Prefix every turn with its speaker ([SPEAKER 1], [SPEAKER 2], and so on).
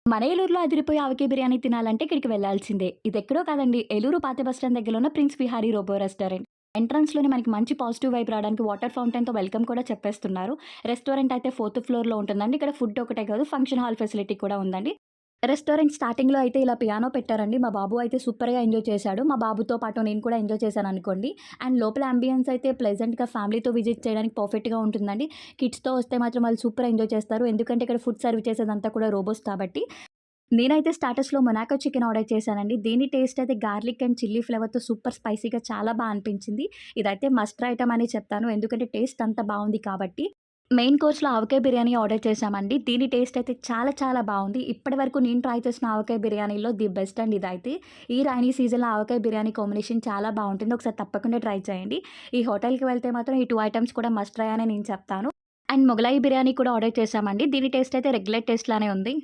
[SPEAKER 1] మన ఏలూరులో అదిరిపోయే ఆవకాయ బిర్యానీ తినాలంటే ఇక్కడికి వెళ్ళాల్సిందే. ఇదెక్కడో కాదండి. ఏలూరు పాత బస్ స్టాండ్ దగ్గరలో ఉన్న ప్రిన్స్ విహారీ రోబో రెస్టారెంట్. ఎంట్రన్స్‌లోనే మనకి మంచి పాజిటివ్ వైబ్ రావడానికి వాటర్ ఫౌంటైన్‌తో వెల్కమ్ కూడా చెప్పేస్తున్నారు. రెస్టారెంట్ అయితే ఫోర్త్ ఫ్లోర్‌లో ఉంటుందండి. ఇక్కడ ఫుడ్ ఒకటే కాదు ఫంక్షన్ హాల్ ఫెసిలిటీ కూడా ఉందండి. రెస్టారెంట్ స్టార్టింగ్‌లో అయితే ఇలా పియానో పెట్టారండి. మా బాబు అయితే సూపర్‌గా ఎంజాయ్ చేశాడు. మా బాబుతో పాటు నేను కూడా ఎంజాయ్ చేశాననుకోండి. అండ్ లోపల యాంబియన్స్ అయితే ప్లెజెంట్‌గా ఫ్యామిలీతో విజిట్ చేయడానికి పర్ఫెక్ట్‌గా ఉంటుందండి. కిడ్స్‌తో వస్తే మాత్రం వాళ్ళు సూపర్ ఎంజాయ్ చేస్తారు. ఎందుకంటే ఇక్కడ ఫుడ్ సర్వ్ చేసేదంతా కూడా రోబోస్ కాబట్టి. నేనైతే స్టార్టర్స్‌లో మొనాకో చికెన్ ఆర్డర్ చేశానండి. దీని టేస్ట్ అయితే గార్లిక్ అండ్ చిల్లీ ఫ్లేవర్‌తో సూపర్ స్పైసీగా చాలా అనిపించింది. ఇదైతే మస్ట్ ట్రై ఐటెమ్ అనే చెప్తాను. ఎందుకంటే టేస్ట్ అంత బావుంది కాబట్టి. మెయిన్ కోర్స్‌లో ఆవకాయ బిర్యానీ ఆర్డర్ చేశామండి. దీని టేస్ట్ అయితే చాలా బావుంది. ఇప్పటివరకు నేను ట్రై చేసిన ఆవకాయ బిర్యానీలో ది బెస్ట్ అండి ఇదైతే. ఈ రైనీ సీజన్‌లో ఆవకాయ బిర్యానీ కాంబినేషన్ చాలా బావుంటుంది. ఒకసారి తప్పకుండా ట్రై చేయండి. ఈ హోటల్‌కి వెళ్తే మాత్రం ఈ 2 ఐటెమ్స్ కూడా మస్ట్ ట్రై అనే నేను చెప్తాను. అండ్ మొగలాయి బిర్యానీ కూడా ఆర్డర్ చేశామండి. దీని టేస్ట్ అయితే రెగ్యులర్ టేస్ట్ లానే ఉంది.